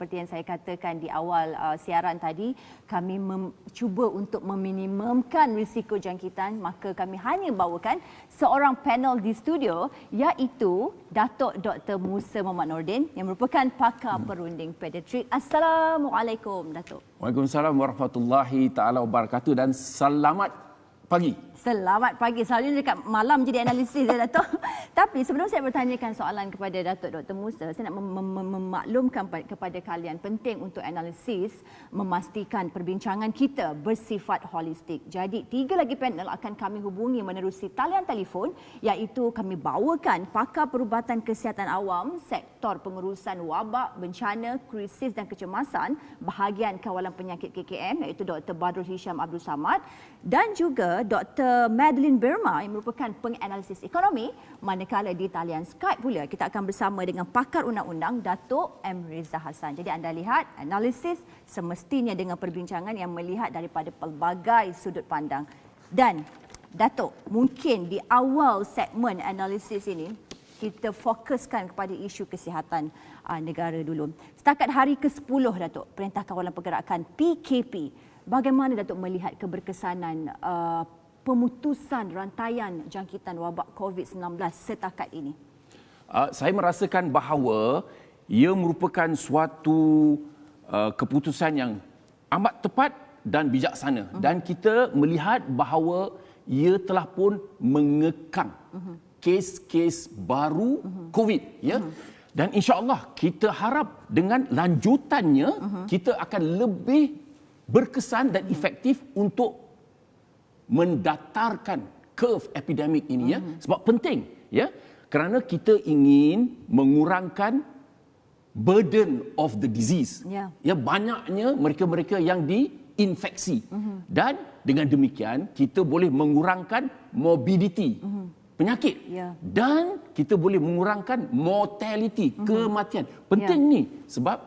Seperti yang saya katakan di awal siaran tadi, kami cuba untuk meminimumkan risiko jangkitan, maka kami hanya bawakan seorang panel di studio, iaitu Datuk Dr. Musa Mohamed Nordin yang merupakan pakar perunding pediatrik. Assalamualaikum, Datuk. Waalaikumsalam warahmatullahi taala wabarakatuh dan selamat pagi. Selamat pagi. Selalunya dekat malam jadi analisis ya, Datuk. Tapi sebelum saya bertanyakan soalan kepada Datuk Dr. Musa, saya nak memaklumkan kepada kalian penting untuk analisis memastikan perbincangan kita bersifat holistik. Jadi 3 lagi panel akan kami hubungi menerusi talian telefon, iaitu kami bawakan pakar perubatan kesihatan awam, sektor pengurusan wabak, bencana, krisis dan kecemasan, bahagian kawalan penyakit KKM, iaitu Dr. Badrul Hisham Abdul Samad, dan juga Dr. Madeline Burma yang merupakan penganalisis ekonomi, manakala di talian Skype pula kita akan bersama dengan pakar undang-undang Datuk M. Riza Hassan. Jadi anda lihat analisis semestinya dengan perbincangan yang melihat daripada pelbagai sudut pandang. Dan Datuk, mungkin di awal segmen analisis ini kita fokuskan kepada isu kesihatan negara dulu. Setakat hari ke-10 Datuk, Perintah Kawalan Pergerakan PKP, bagaimana Datuk melihat keberkesanan pemutusan rantaian jangkitan wabak COVID-19 setakat ini? Saya merasakan bahawa ia merupakan suatu keputusan yang amat tepat dan bijaksana. Dan kita melihat bahawa ia telah pun mengekang kes-kes baru COVID. Ya? Dan insya-Allah kita harap dengan lanjutannya kita akan lebih berkesan dan efektif untuk mendatarkan curve epidemik ini, ya, sebab penting, ya, kerana kita ingin mengurangkan burden of the disease. Ya, banyaknya mereka-mereka yang diinfeksi, dan dengan demikian kita boleh mengurangkan morbidity penyakit, dan kita boleh mengurangkan mortality, kematian. Penting ni sebab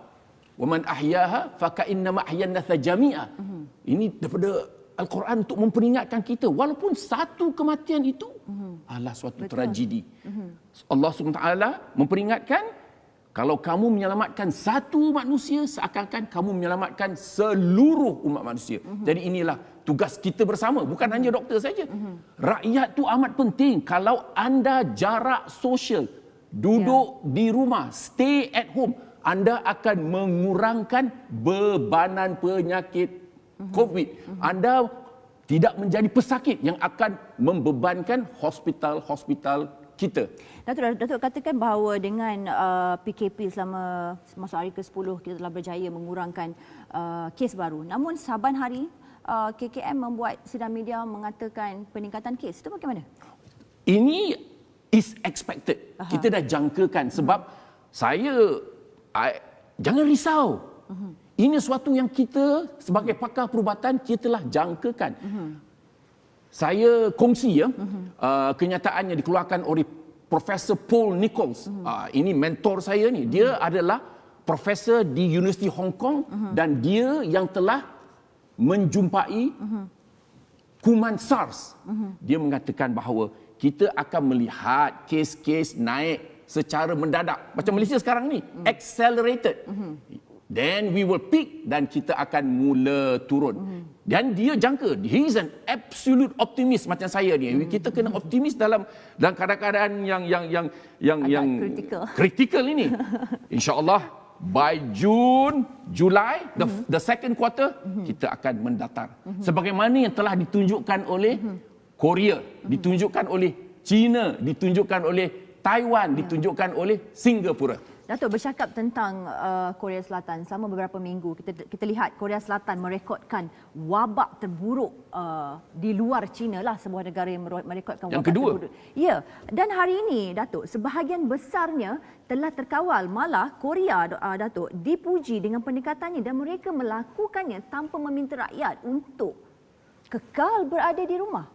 waman ahyaha faka'innama ahyanatha jami'a. Ini daripada Al-Quran untuk memperingatkan kita, walaupun satu kematian itu adalah suatu tragedi. Allah SWT memperingatkan, kalau kamu menyelamatkan satu manusia, seakan-akan kamu menyelamatkan seluruh umat manusia. Jadi inilah tugas kita bersama, bukan hanya doktor saja. Rakyat tu amat penting. Kalau anda jarak sosial, duduk di rumah, stay at home, anda akan mengurangkan bebanan penyakit COVID. Anda tidak menjadi pesakit yang akan membebankan hospital-hospital kita. Datuk katakan bahawa dengan PKP selama masuk hari ke-10 kita telah berjaya mengurangkan kes baru. Namun saban hari KKM membuat sidang media mengatakan peningkatan kes. Itu bagaimana? Ini is expected. Kita dah jangkakan sebab jangan risau. Ini suatu yang kita sebagai pakar perubatan kita telah jangkakan. Saya kongsi kenyataan yang dikeluarkan oleh Profesor Paul Nichols. Ini mentor saya ni. Dia adalah profesor di Universiti Hong Kong dan dia yang telah menjumpai kuman SARS. Dia mengatakan bahawa kita akan melihat kes-kes naik secara mendadak. Macam Malaysia sekarang ni, accelerated. Then we will peak dan kita akan mula turun. Dan dia jangka, he is an absolute optimist macam saya ni. Kita kena optimis dalam keadaan yang kritikal ini. Insya-Allah by June, Julai, the second quarter kita akan mendatar. Sebagaimana yang telah ditunjukkan oleh Korea, ditunjukkan oleh China, ditunjukkan oleh Taiwan, ditunjukkan oleh Singapura. Datuk, bercakap tentang Korea Selatan, selama beberapa minggu kita lihat Korea Selatan merekodkan wabak terburuk di luar China lah, sebuah negara yang merekodkan wabak terburuk. Ya, dan hari ini Datuk, sebahagian besarnya telah terkawal. Malah Korea, Datuk, dipuji dengan pendekatannya dan mereka melakukannya tanpa meminta rakyat untuk kekal berada di rumah.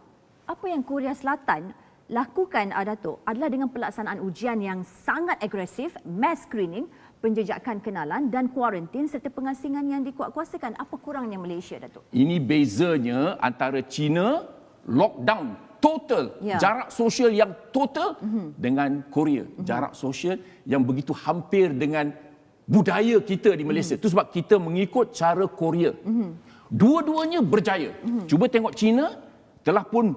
Apa yang Korea Selatan lakukan, Datuk, adalah dengan pelaksanaan ujian yang sangat agresif, mass screening, penjejakan kenalan dan kuarantin serta pengasingan yang dikuatkuasakan. Apa kurangnya Malaysia, Datuk? Ini bezanya antara China, lockdown total, jarak sosial yang total, dengan Korea, jarak sosial yang begitu hampir dengan budaya kita di Malaysia. Itu sebab kita mengikut cara Korea. Dua-duanya berjaya. Cuba tengok China telah pun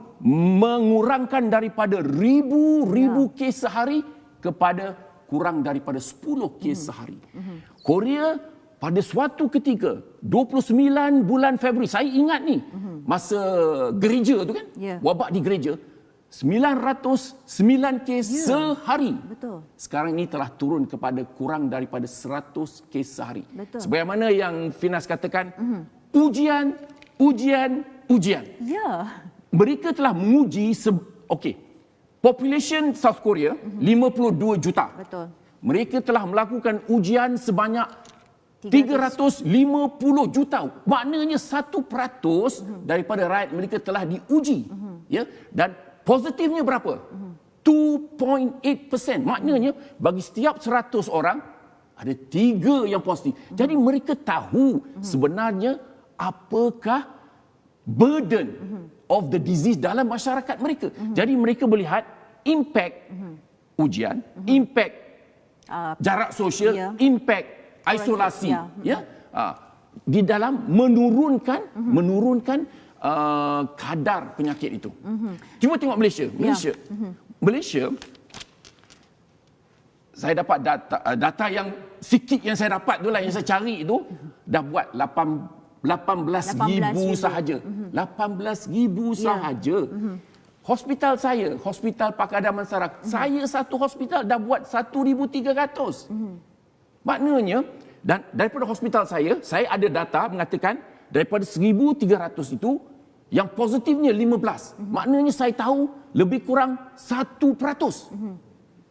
mengurangkan daripada ribu-ribu kes sehari kepada kurang daripada 10 kes sehari. Korea pada suatu ketika 29 bulan Februari, saya ingat ni masa gereja tu kan, wabak di gereja, 909 kes sehari. Betul. Sekarang ini telah turun kepada kurang daripada 100 kes sehari. Betul. Sebagaimana yang Finas katakan, ujian. Ya. Mereka telah menguji, population South Korea 52 juta. Betul. Mereka telah melakukan ujian sebanyak 350 juta. Maknanya 1% daripada rakyat mereka telah diuji. Ya, dan positifnya berapa? 2.8%. Maknanya bagi setiap 100 orang ada 3 yang positif. Jadi mereka tahu sebenarnya apakah burden of the disease dalam masyarakat mereka. Jadi mereka melihat impact ujian, impact jarak sosial, impact isolasi, di dalam menurunkan kadar penyakit itu. Cuba tengok Malaysia. Malaysia, saya dapat data yang sikit yang saya dapat itulah yang saya cari itu dah buat 18,000 sahaja. 18,000 sahaja. Hospital saya, Hospital Pakar Damansara, saya satu hospital dah buat 1,300. Maknanya, dan daripada hospital saya ada data mengatakan daripada 1,300 itu, yang positifnya 15. Maknanya saya tahu lebih kurang 1%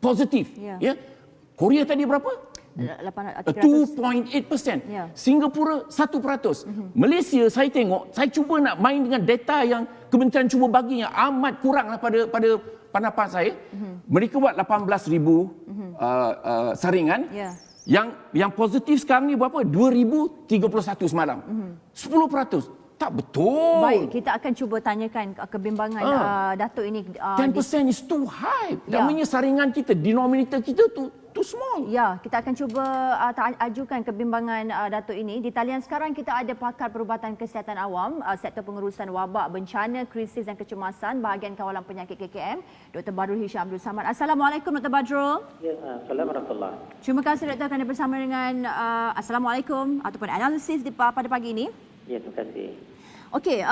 positif. Ya. Korea tadi berapa? 2.8%. Singapura 1%. Malaysia saya tengok, saya cuba nak main dengan data yang kementerian cuba bagi yang amat kurang pada pandangan saya. Mereka buat 18,000 saringan. Yang positif sekarang ni berapa? 2,031 semalam. 10%. Tak betul. Baik, kita akan cuba tanyakan kebimbangan Datuk ini. 10% is too high. Namanya saringan kita, denominator kita too small. Ya, kita akan cuba ajukan kebimbangan Datuk ini. Di talian sekarang kita ada pakar perubatan kesihatan awam, sektor pengurusan wabak, bencana, krisis dan kecemasan, bahagian kawalan penyakit KKM, Dr. Badrul Hisham Abdul Samad. Assalamualaikum Dr. Badrul. Ya, Assalamualaikum warahmatullahi. Terima kasih Dr. kerana bersama dengan Assalamualaikum ataupun analisis pada pagi ini. Ya, terima kasih. Okey,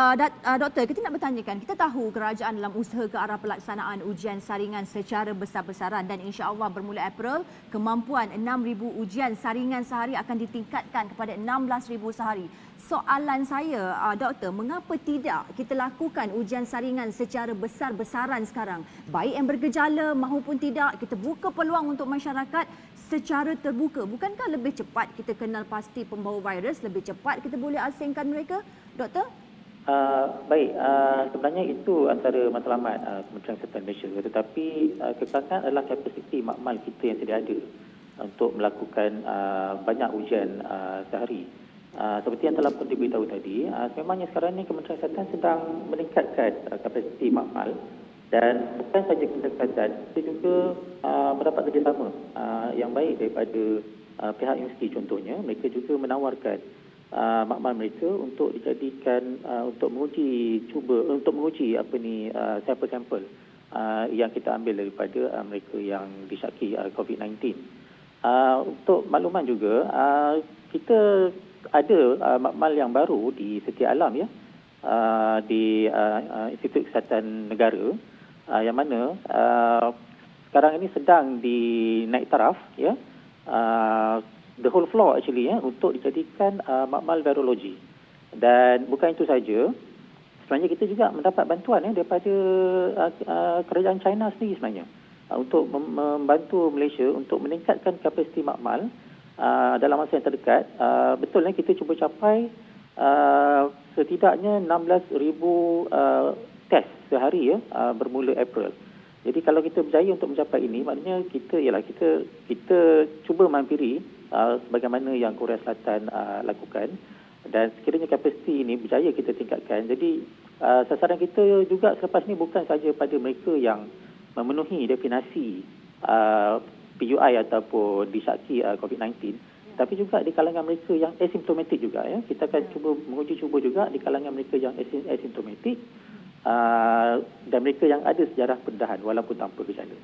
Doktor, kita nak bertanyakan, kita tahu kerajaan dalam usaha ke arah pelaksanaan ujian saringan secara besar-besaran dan insya-Allah bermula April, kemampuan 6,000 ujian saringan sehari akan ditingkatkan kepada 16,000 sehari. Soalan saya, Doktor, mengapa tidak kita lakukan ujian saringan secara besar-besaran sekarang? Baik yang bergejala maupun tidak, kita buka peluang untuk masyarakat secara terbuka. Bukankah lebih cepat kita kenal pasti pembawa virus, lebih cepat kita boleh asingkan mereka, Doktor? Baik, sebenarnya itu antara matlamat Kementerian Kesihatan Malaysia. Tetapi kekakan adalah kapasiti makmal kita yang tidak ada untuk melakukan banyak ujian sehari. Seperti yang telah pun diberitahu tadi, memangnya sekarang ini Kementerian Kesihatan sedang meningkatkan kapasiti makmal. Dan bukan saja Kementerian Kesihatan, kita juga mendapat kerjasama yang baik daripada pihak universiti contohnya. Mereka juga menawarkan makmal mereka untuk dijadikan untuk menguji sampel-sampel yang kita ambil daripada mereka yang disyaki COVID-19. Untuk makluman juga, kita ada makmal yang baru di Setia Alam di Institut Kesihatan Negara yang mana sekarang ini sedang dinaik taraf the whole floor actually untuk dijadikan makmal virologi. Dan bukan itu saja, sebenarnya kita juga mendapat bantuan daripada kerajaan China sendiri sebenarnya untuk membantu Malaysia untuk meningkatkan kapasiti makmal dalam masa yang terdekat. Betul kita cuba capai setidaknya 16,000 test sehari bermula April. Jadi kalau kita berjaya untuk mencapai ini, maknanya kita cuba menghampiri sebagaimana yang Korea Selatan lakukan, dan sekiranya kapasiti ini berjaya kita tingkatkan. Jadi sasaran kita juga selepas ini bukan saja pada mereka yang memenuhi definisi PUI ataupun disyaki COVID-19, tapi juga di kalangan mereka yang asimptomatik juga. Ya. Kita akan menguji cuba juga di kalangan mereka yang asimptomatik dan mereka yang ada sejarah pendedahan walaupun tanpa gejala.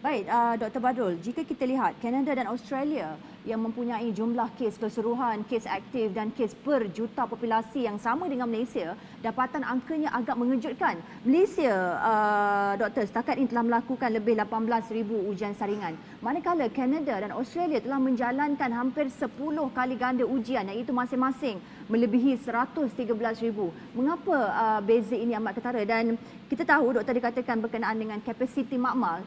Baik, Dr. Badrul, jika kita lihat Kanada dan Australia yang mempunyai jumlah kes keseluruhan, kes aktif dan kes per juta populasi yang sama dengan Malaysia, dapatan angkanya agak mengejutkan. Malaysia, Doktor, setakat ini telah melakukan lebih 18,000 ujian saringan. Manakala Kanada dan Australia telah menjalankan hampir 10 kali ganda ujian, iaitu masing-masing melebihi 113,000. Mengapa beza ini amat ketara? Dan kita tahu Doktor dikatakan berkenaan dengan kapasiti makmal.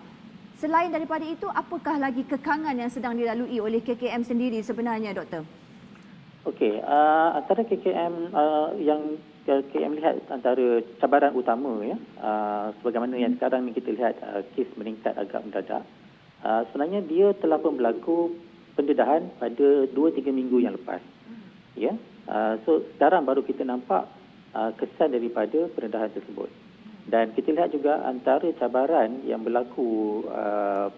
Selain daripada itu, apakah lagi kekangan yang sedang dilalui oleh KKM sendiri sebenarnya, Doktor? Okey, antara KKM yang KKM lihat antara cabaran utama, ya, sebagaimana yang sekarang ni kita lihat kes meningkat agak mendadak. Sebenarnya dia telah pun berlaku pendedahan pada 2-3 minggu yang lepas. Ya, so sekarang baru kita nampak kesan daripada pendedahan tersebut. Dan kita lihat juga antara cabaran yang berlaku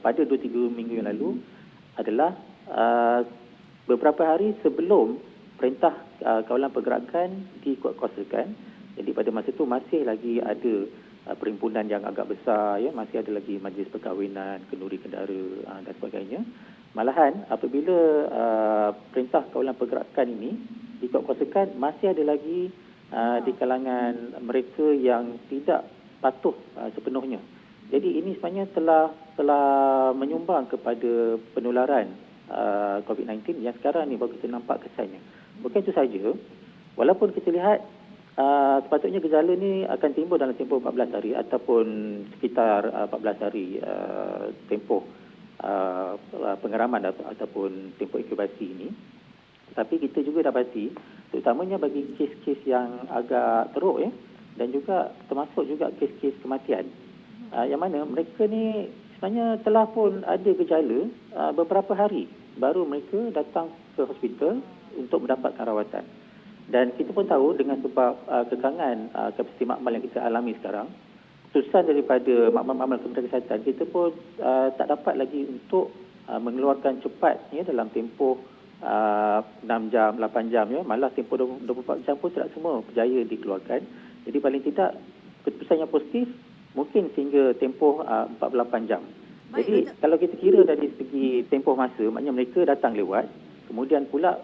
pada 2-3 minggu yang lalu adalah beberapa hari sebelum perintah kawalan pergerakan dikuatkuasakan. Jadi pada masa itu masih lagi ada perhimpunan yang agak besar, ya, masih ada lagi majlis perkahwinan, kenduri kendara dan sebagainya. Malahan apabila perintah kawalan pergerakan ini dikuatkuasakan, masih ada lagi di kalangan mereka yang tidak patuh sepenuhnya. Jadi ini sebenarnya telah menyumbang kepada penularan COVID-19 yang sekarang ni baru kita nampak kesannya. Bukan itu saja, walaupun kita lihat sepatutnya gejala ni akan timbul dalam tempoh 14 hari ataupun sekitar 14 hari tempoh pengeraman ataupun tempoh inkubasi ini. Tapi kita juga dapati, terutamanya bagi kes-kes yang agak teruk, ya, dan juga termasuk juga kes-kes kematian, yang mana mereka ni sebenarnya telah pun ada gejala beberapa hari baru mereka datang ke hospital untuk mendapatkan rawatan. Dan kita pun tahu dengan sebab kekangan kapasiti makmal yang kita alami sekarang, keputusan daripada makmal Kementerian Kesihatan, kita pun tak dapat lagi untuk mengeluarkan cepat, ya, dalam tempoh 6 jam, 8 jam, ya, malah tempoh 24 jam pun tidak semua berjaya dikeluarkan. Jadi paling tidak keputusan yang positif mungkin sehingga tempoh 48 jam. Baik, jadi kalau kita kira dari segi tempoh masa, maknanya mereka datang lewat, kemudian pula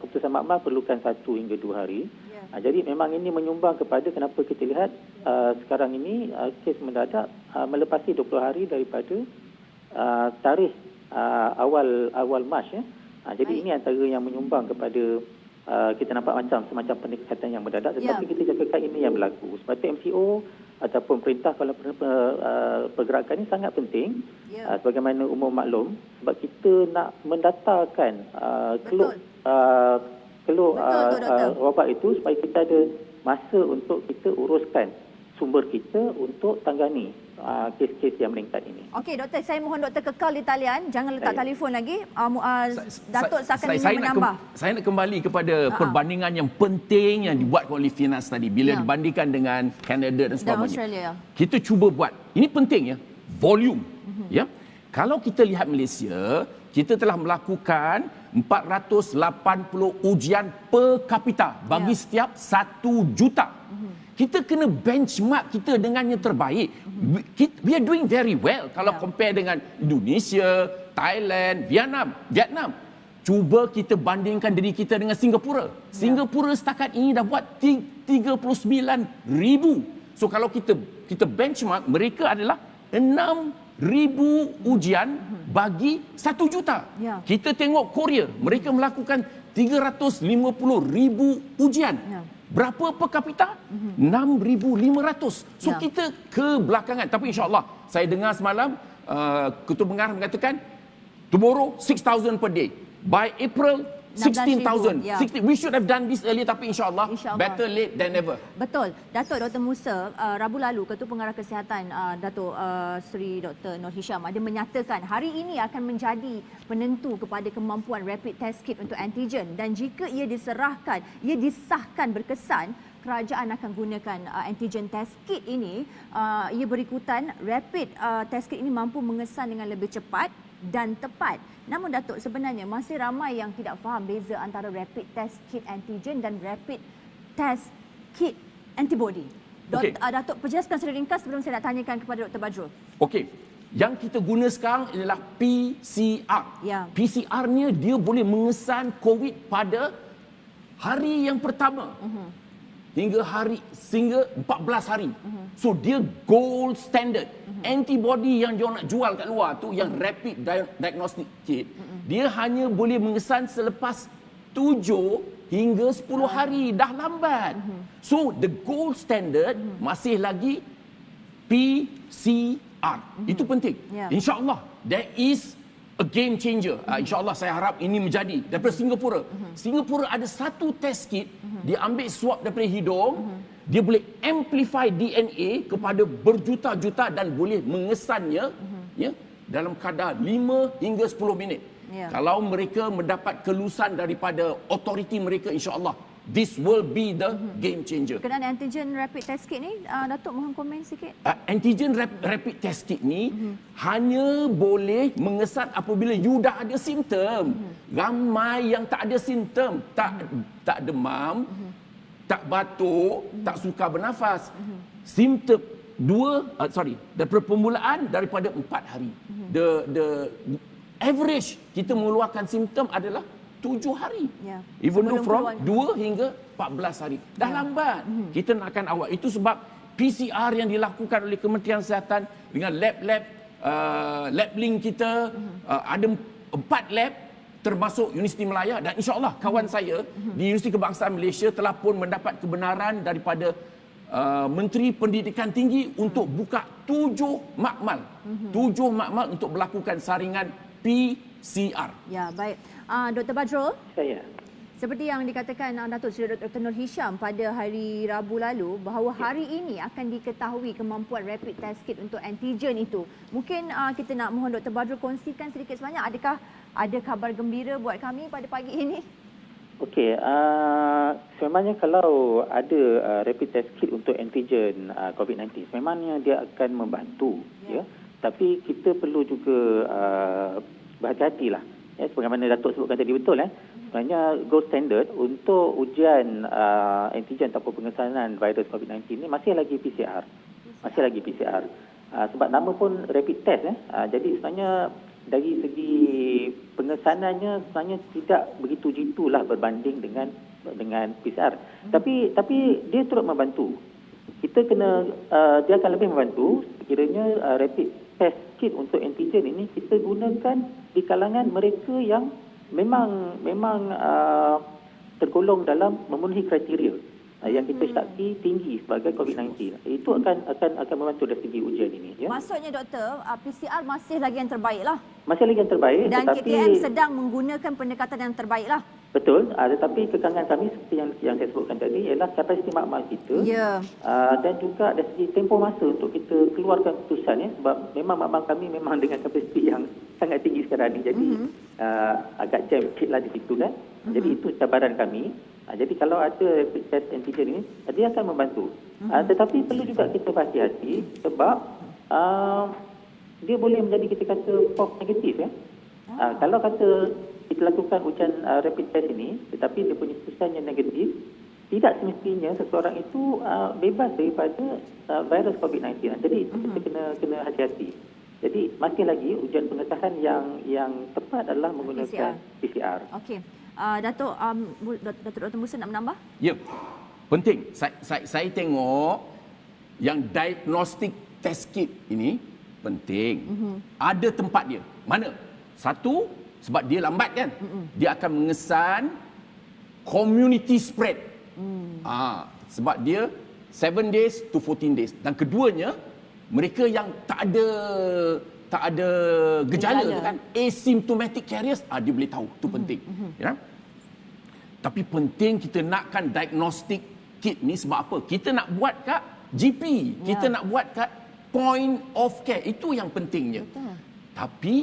keputusan makmal perlukan 1 hingga 2 hari. Ya. Jadi memang ini menyumbang kepada kenapa kita lihat sekarang ini kes mendadak melepasi 20 hari daripada tarikh awal Mac, ya. Jadi ini antara yang menyumbang kepada kita nampak macam semacam pendekatan yang mendadak, tetapi kita jangkakan ini yang berlaku. Sebab itu MCO ataupun perintah kalau pergerakan ini sangat penting, sebagaimana umum maklum, sebab kita nak mendatakan wabak itu supaya kita ada masa untuk kita uruskan sumber kita untuk tangani kes-kes yang meningkat ini. Okey, Doktor, saya mohon Doktor kekal di talian, jangan letak telefon lagi. Datuk akan ingin menambah. Saya nak kembali kepada perbandingan yang penting yang dibuat oleh Finas tadi bila dibandingkan dengan Kanada dan sebagainya. Kita cuba buat. Ini penting, ya. Volume. Ya. Kalau kita lihat Malaysia, kita telah melakukan 480 ujian per kapita bagi setiap 1 juta. Kita kena benchmark kita dengan yang terbaik. We are doing very well kalau compare dengan Indonesia, Thailand, Vietnam. Cuba kita bandingkan diri kita dengan Singapura. Singapura setakat ini dah buat 39,000. So kalau kita benchmark, mereka adalah 6,000 ujian bagi 1 juta. Kita tengok Korea, mereka melakukan 350,000 ujian. Berapa per kapita? 6,500. So kita kebelakangan. Tapi insyaAllah, saya dengar semalam Ketua Pengarah mengatakan tomorrow 6,000 per day. By April 16,000. We should have done this earlier, tapi insyaAllah better late than never. Betul. Datuk Dr. Musa, Rabu lalu Ketua Pengarah Kesihatan Datuk Seri Dr. Nur Hisham ada menyatakan hari ini akan menjadi penentu kepada kemampuan rapid test kit untuk antigen, dan jika ia disahkan berkesan, kerajaan akan gunakan antigen test kit ini. Ia berikutan rapid test kit ini mampu mengesan dengan lebih cepat dan tepat. Namun Datuk, sebenarnya masih ramai yang tidak faham beza antara rapid test kit antigen dan rapid test kit antibody. Datuk, perjelaskan secara ringkas sebelum saya nak tanyakan kepada Dr. Badrul. Okey. Yang kita guna sekarang adalah PCR. Ya. PCR-nya dia boleh mengesan COVID pada hari yang pertama. Hingga 14 hari. So dia gold standard. Antibody yang dia nak jual kat luar tu, yang rapid diagnostic kit, dia hanya boleh mengesan selepas 7 hingga 10 hari. Dah lambat. So the gold standard masih lagi PCR. Itu penting. InsyaAllah there is a game changer. InsyaAllah saya harap ini menjadi daripada Singapura. Singapura ada satu test kit, dia ambil swab daripada hidung, dia boleh amplify DNA kepada berjuta-juta dan boleh mengesannya ya, dalam kadar 5 hingga 10 minit. Kalau mereka mendapat kelulusan daripada autoriti mereka, insyaAllah this will be the game changer. Berkenaan antigen rapid test kit ni, Datuk mohon komen sikit. Antigen rapid test kit ni hanya boleh mengesan apabila you dah ada simptom. Ramai yang tak ada simptom, tak demam, tak batuk, tak sukar bernafas. Simptom daripada permulaan daripada 4 hari. The average kita mengeluarkan simptom adalah 7 hari. Even though from 2 hingga 14 hari. Dah lambat. Kita nakkan awal. Itu sebab PCR yang dilakukan oleh Kementerian Kesihatan dengan lab link kita, ada 4 lab termasuk Universiti Melaya, dan insyaAllah kawan saya di Universiti Kebangsaan Malaysia telah pun mendapat kebenaran daripada Menteri Pendidikan Tinggi untuk buka 7 makmal. 7 makmal untuk melakukan saringan PCR. Ya, baik. Dr. Badrul? Saya. Seperti yang dikatakan Datuk Seri Dr. Nur Hisham pada hari Rabu lalu, bahawa hari ini akan diketahui kemampuan rapid test kit untuk antigen itu. Mungkin kita nak mohon Dr. Badrul kongsikan sedikit sebanyak, adakah ada kabar gembira buat kami pada pagi ini? Okey, sebenarnya kalau ada rapid test kit untuk antigen COVID-19, memangnya dia akan membantu, ya. Tapi kita perlu juga berhati-hatilah. Ya, sebagaimana Datuk sebutkan tadi, betul. Sebenarnya gold standard untuk ujian antigen ataupun pengesanan virus COVID-19 ini masih lagi PCR. Masih lagi PCR. Sebab nama pun rapid test. Jadi sebenarnya dari segi pengesanannya sebenarnya tidak begitu jitulah berbanding dengan PCR. Tapi dia turut membantu. Kita kena dia akan lebih membantu sekiranya rapid test kit untuk antigen ini kita gunakan di kalangan mereka yang memang tergolong dalam memenuhi kriteria yang kita syaki tinggi sebagai COVID-19. Itu akan membantu dari segi ujian ini. Ya? Maksudnya doktor, PCR masih lagi yang terbaik lah. Masih lagi yang terbaik. Dan KKM sedang menggunakan pendekatan yang terbaik lah. Betul, tetapi kekangan kami seperti yang saya sebutkan tadi ialah kapasiti makmal kita, dan juga dari segi tempoh masa untuk kita keluarkan keputusan, ya, sebab memang makmal kami memang dengan kapasiti yang sangat tinggi sekarang ni, jadi agak jam sikit lah di situ kan. Jadi itu cabaran kami. Jadi kalau ada rapid test antigen ini, dia akan membantu. Tetapi perlu juga kita berhati-hati sebab dia boleh menjadi kita kata false negatif, ya. Kalau kata kita lakukan ujian rapid test ini, tetapi dia punya keputusan yang negatif, tidak semestinya seseorang itu bebas daripada virus COVID-19. Jadi kita kena hati-hati. Jadi masih lagi ujian pengesahan yang tepat adalah menggunakan PCR. Okey. Datuk Dr. Musa nak menambah? Ya. Penting. Saya tengok yang diagnostic test kit ini penting. Ada tempat dia. Mana? Satu, sebab dia lambat kan, dia akan mengesan community spread. Sebab dia 7 days to 14 days. Dan keduanya, mereka yang tak ada gejala kan, asymptomatic carriers, dia boleh tahu. Itu penting. Ya? Tapi penting kita nakkan diagnostic kit ni sebab apa? Kita nak buat kat GP, kita nak buat kat point of care. Itu yang pentingnya. Betul. Tapi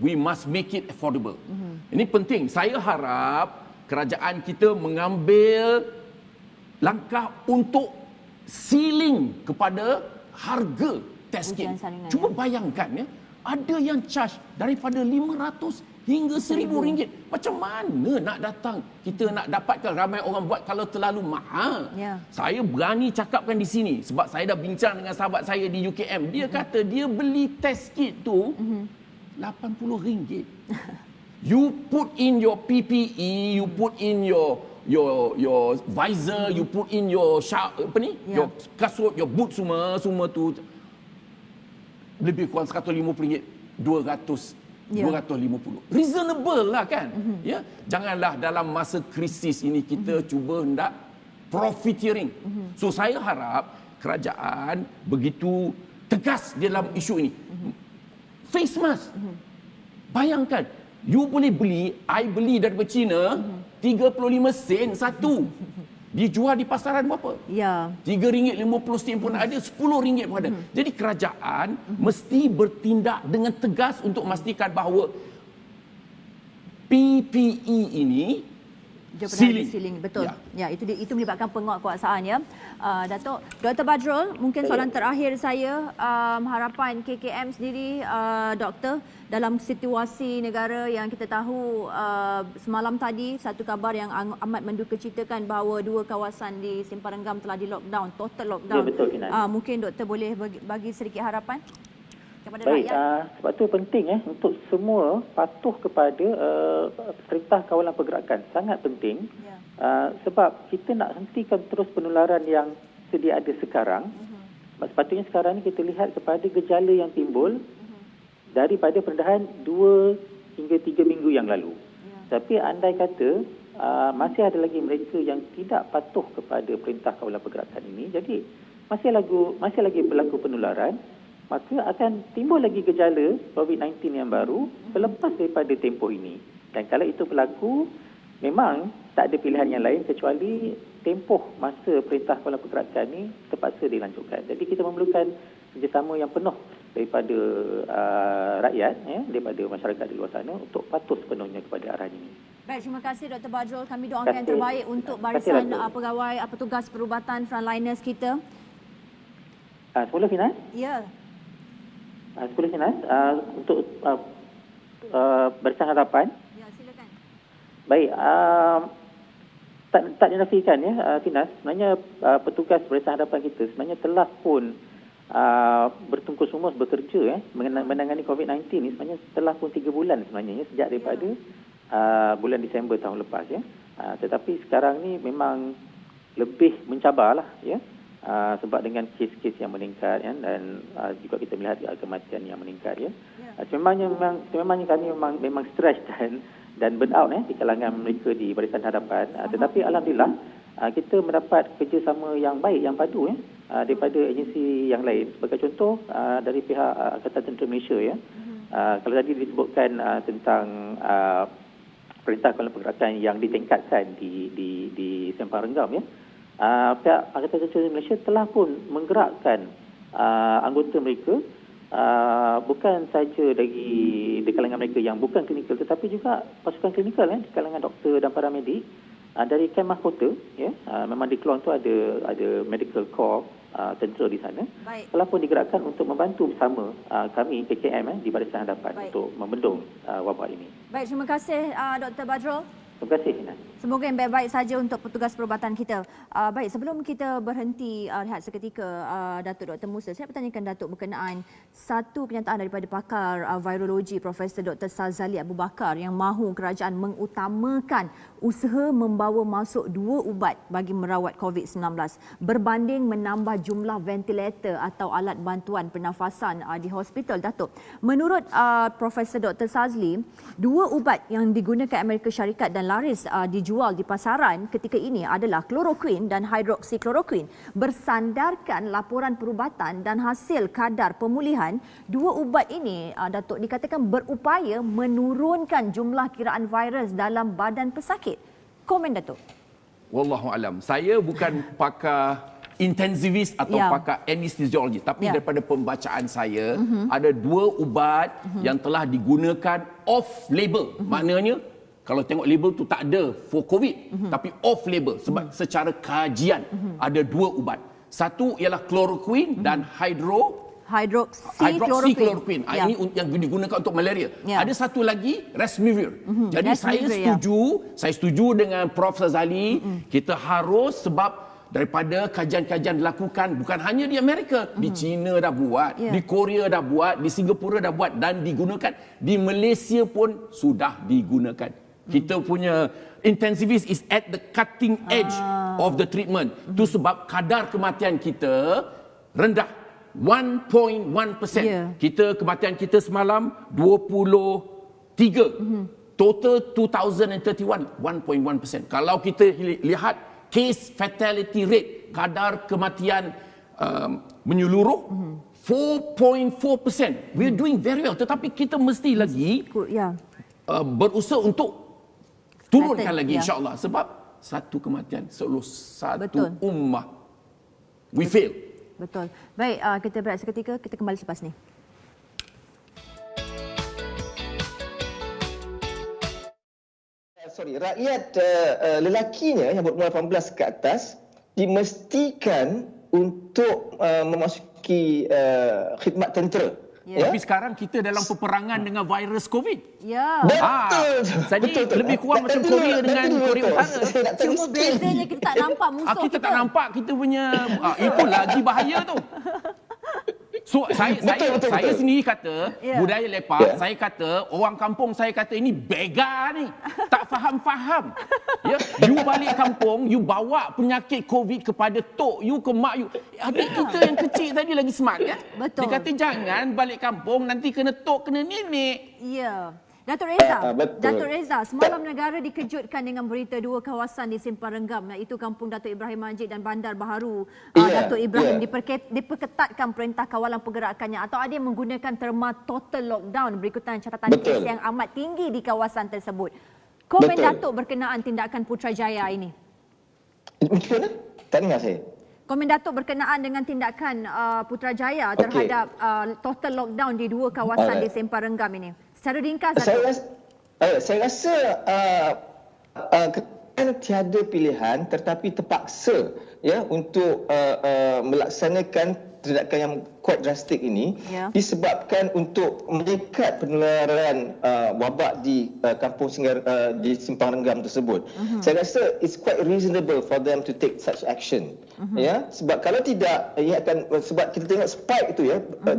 we must make it affordable. Ini penting. Saya harap kerajaan kita mengambil langkah untuk ceiling kepada harga test kit. Cuba bayangkan, ya, Ada yang charge daripada 500 hingga 1,000 ringgit. Macam mana nak datang? Kita nak dapatkan ramai orang buat kalau terlalu mahal. Saya berani cakapkan di sini sebab saya dah bincang dengan sahabat saya di UKM. Dia kata dia beli test kit tu RM80. You put in your PPE, you put in your visor, you put in your your kasut, your boot semua tu lebih kurang RM150, 250. Reasonable lah kan? Ya, janganlah dalam masa krisis ini kita cuba hendak profiteering. So saya harap kerajaan begitu tegas dalam isu ini. Face mask. Bayangkan, you boleh beli, I beli daripada China 35 sen satu. Dijual di pasaran berapa? Ya. RM3.50 pun ada, RM10 pun ada. Jadi kerajaan mesti bertindak dengan tegas untuk memastikan bahawa PPE ini Sealing. Betul. Ya, itu melibatkan penguatkuasaan ya. Datuk Dr. Badrul, mungkin soalan terakhir saya, harapan KKM sendiri, doktor, dalam situasi negara yang kita tahu semalam tadi satu kabar yang amat mendukacitakan bahawa 2 kawasan di Simpang Renggam telah di lockdown, total lockdown. Ya, betul, mungkin doktor boleh bagi sedikit harapan kepada baik, rakyat. sebab tu penting untuk semua patuh kepada perintah kawalan pergerakan. Sangat penting. Sebab kita nak hentikan terus penularan yang sedia ada sekarang. Sepatutnya sekarang ni kita lihat kepada gejala yang timbul daripada perendahan 2 hingga 3 minggu yang lalu. Tapi andai kata masih ada lagi mereka yang tidak patuh kepada perintah kawalan pergerakan ini, jadi masih lagi berlaku penularan, maka akan timbul lagi gejala COVID-19 yang baru selepas daripada tempoh ini. Dan kalau itu berlaku, memang tak ada pilihan yang lain kecuali tempoh masa perintah kawalan pergerakan ini terpaksa dilanjutkan. Jadi kita memerlukan kerjasama yang penuh daripada rakyat, daripada masyarakat di luar sana untuk patuh sepenuhnya kepada arahan ini. Baik, terima kasih Dr. Badrul. Kami doakan yang terbaik untuk barisan pegawai petugas perubatan frontliners kita. Semula Finas? Ya. Semula Finas, untuk barisan harapan. Ya, silakan. Baik, tak dinafikan ya, Finas. Sebenarnya petugas barisan hadapan kita sebenarnya telah pun bertungkus lumus bekerja menangani COVID-19 ni sebenarnya telah pun 3 bulan sebenarnya sejak daripada bulan Disember tahun lepas ya. Tetapi sekarang ni memang lebih mencabarlah ya. Sebab dengan kes-kes yang meningkat dan juga kita melihat kematian yang meningkat ya. Sememangnya kami memang stres dan burn out di kalangan mereka di barisan hadapan. Tetapi alhamdulillah kita mendapat kerjasama yang baik, yang padu daripada agensi yang lain. Sebagai contoh dari pihak Angkatan Tentera Malaysia ya. Kalau tadi disebutkan tentang perintah kawalan pergerakan yang ditingkatkan di Simpang Renggam ya. Pihak Angkatan Tentera Malaysia telah pun menggerakkan anggota mereka bukan saja di kalangan mereka yang bukan klinikal tetapi juga pasukan klinikal di kalangan doktor dan paramedik dari Kem Mahkota ya. Memang di Keluang tu ada medical corps tentera di sana. Telah pun digerakkan untuk membantu bersama kami KKM di barisan hadapan untuk membendung wabak ini. Baik, terima kasih Dr. Badrul. Terima kasih, Nina. Semoga yang baik-baik saja untuk petugas perubatan kita. Baik, sebelum kita berhenti rehat seketika, Datuk Dr. Musa, saya bertanyakan Datuk berkenaan satu kenyataan daripada pakar virologi Profesor Dr. Sazali Abu Bakar yang mahu kerajaan mengutamakan usaha membawa masuk 2 ubat bagi merawat COVID-19 berbanding menambah jumlah ventilator atau alat bantuan pernafasan di hospital. Datuk, menurut Profesor Dr. Sazali, 2 ubat yang digunakan Amerika Syarikat dan laris dijual di pasaran ketika ini adalah chloroquine dan hydroxychloroquine. Bersandarkan laporan perubatan dan hasil kadar pemulihan, 2 ubat ini Datuk dikatakan berupaya menurunkan jumlah kiraan virus dalam badan pesakit. Komen Datuk. Wallahu alam. Saya bukan pakar intensivis atau pakar anestesiologi, tapi daripada pembacaan saya ada 2 ubat yang telah digunakan off label. Maknanya kalau tengok label tu tak ada for COVID, tapi off label sebab secara kajian ada 2 ubat. Satu ialah chloroquine dan Hydroxychloroquine. Ini yang digunakan untuk malaria. Ada satu lagi Remdesivir. Jadi saya setuju dengan Prof Sazali. Kita harus, sebab daripada kajian-kajian dilakukan bukan hanya di Amerika, di China dah buat, di Korea dah buat, di Singapura dah buat dan digunakan, di Malaysia pun sudah digunakan. Kita punya intensivist is at the cutting edge of the treatment. Itu sebab kadar kematian kita rendah, 1.1%. Kita kematian kita semalam 23. Total 2031 1.1%. Kalau kita lihat case fatality rate, kadar kematian menyeluruh 4.4%. We are doing very well, tetapi kita mesti lagi berusaha untuk turunkan lagi, insya-Allah, sebab satu kematian seluruh satu ummah. We fail. Betul. Baik, kita berehat seketika, kita kembali selepas ni. Rakyat lelakinya yang berumur 18 ke atas dimestikan untuk memasuki khidmat tentera. Tapi sekarang kita dalam peperangan dengan virus COVID. Betul. Jadi lebih kurang macam Korea dengan Korea Utara. Cuma bezanya kita tak nampak musuh kita tak nampak kita punya itu lagi bahaya tu. So saya sendiri kata budaya lepak, saya kata orang kampung, saya kata ini bega ni, tak faham-faham. You balik kampung, you bawa penyakit COVID kepada tok you, ke mak you. Adik kita yang kecil tadi lagi smart kan? Betul. Dia kata jangan balik kampung nanti kena tok, kena nenek. Datuk Reza, Datuk Reza, semalam negara dikejutkan dengan berita dua kawasan di Simpang Renggam, iaitu Kampung Datuk Ibrahim Majid dan Bandar Baharu Datuk Ibrahim diperketatkan perintah kawalan pergerakannya, atau ada yang menggunakan terma total lockdown berikutan catatan kes yang amat tinggi di kawasan tersebut. Komen Datuk berkenaan tindakan Putrajaya ini? Macam mana? Tak dengar saya. Komen Datuk berkenaan dengan tindakan Putrajaya terhadap total lockdown di dua kawasan di Simpang Renggam ini. Secara ringkas, saya rasa kan tiada pilihan tetapi terpaksa untuk melaksanakan tindakan yang kuat drastik ini disebabkan untuk meningkat penularan wabak di kampung di Simpang Renggam tersebut. Saya rasa it's quite reasonable for them to take such action. Sebab kalau tidak ia akan, sebab kita tengok spike itu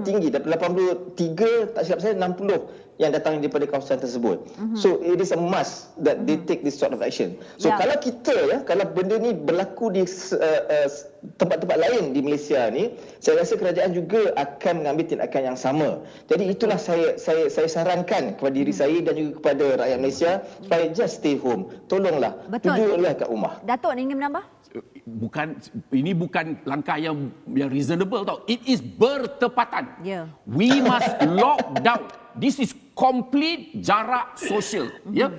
tinggi, daripada 83 tak silap saya 60 yang datang daripada kawasan tersebut. So it is a must that they take this sort of action. So kalau kita kalau benda ni berlaku di tempat-tempat lain di Malaysia ni, saya rasa kerajaan juga akan mengambil tindakan yang sama. Jadi itulah saya sarankan kepada diri saya dan juga kepada rakyat Malaysia supaya just stay home. Tolonglah duduklah kat rumah. Datuk ingin menambah? Ini bukan langkah yang reasonable tau. It is bertepatan. We must lock down. This is complete jarak sosial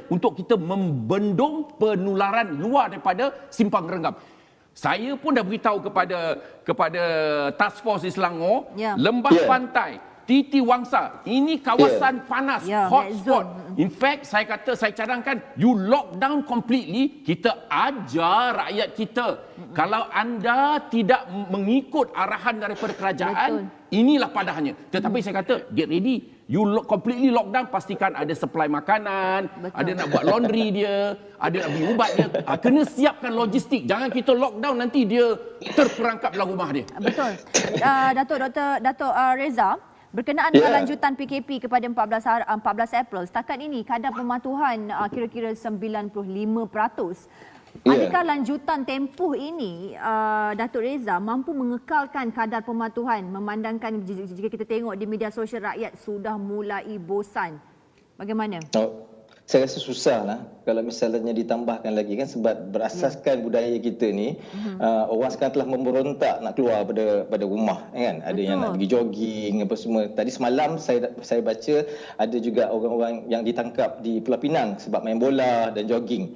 untuk kita membendung penularan luar daripada Simpang Renggam. Saya pun dah beritahu kepada task force di Selangor, Lembah Pantai, Titi Wangsa, ini kawasan panas, hot spot. In fact, saya cadangkan you lock down completely, kita ajar rakyat kita. Kalau anda tidak mengikut arahan daripada kerajaan, inilah padahalnya. Tetapi saya kata, get ready. You completely lock down, pastikan ada supply makanan, ada nak buat laundry dia, ada nak beli ubat dia. Kena siapkan logistik. Jangan kita lock down nanti dia terperangkap dalam rumah dia. Betul. Datuk Reza, berkenaan dengan lanjutan PKP kepada 14 April, setakat ini kadar pematuhan kira-kira 95%. Adakah lanjutan tempoh ini, Datuk Reza, mampu mengekalkan kadar pematuhan memandangkan jika kita tengok di media sosial rakyat sudah mulai bosan? Bagaimana? Saya rasa susah lah kalau misalnya ditambahkan lagi kan, sebab berasaskan budaya kita ni orang sekarang telah memberontak nak keluar pada rumah kan. Ada yang nak pergi jogging apa semua. Tadi semalam saya baca ada juga orang-orang yang ditangkap di Pulau Pinang sebab main bola dan jogging.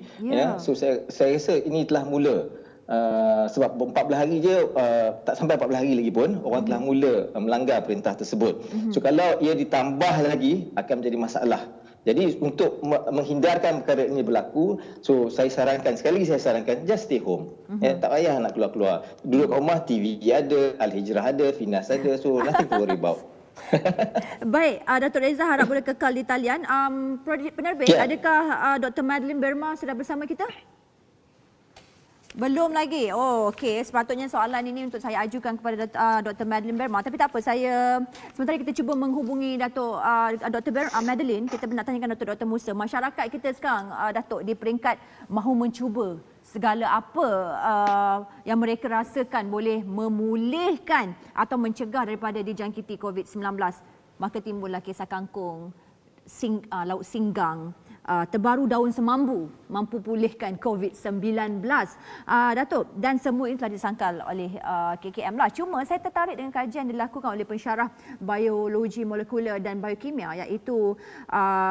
So saya rasa ini telah mula. Sebab 14 hari je, tak sampai 14 hari lagi pun orang telah mula melanggar perintah tersebut. So kalau ia ditambah lagi akan menjadi masalah. Jadi untuk menghindarkan perkara ini berlaku, so saya sarankan, sekali lagi saya sarankan, just stay home. Tak payah nak keluar-keluar. Duduk kat rumah, TV ada, Al-Hijrah ada, Finas ada, so nothing to worry about. Baik, Datuk Reza harap boleh kekal di talian. Penerbit, adakah Dr. Madeline Berma sudah bersama kita? Belum lagi. Oh, okey. Sepatutnya soalan ini untuk saya ajukan kepada Dr. Madeline Berma. Tapi tak apa, sementara kita cuba menghubungi Dr. Madeline, kita nak tanyakan Dr. Musa. Masyarakat kita sekarang, Datuk, di peringkat mahu mencuba segala apa yang mereka rasakan boleh memulihkan atau mencegah daripada dijangkiti COVID-19. Maka timbullah kisah kangkung, laut singgang, terbaru daun semambu mampu pulihkan COVID-19. Datuk, dan semua ini telah disangkal oleh KKM lah. Cuma saya tertarik dengan kajian dilakukan oleh pensyarah biologi molekular dan biokimia iaitu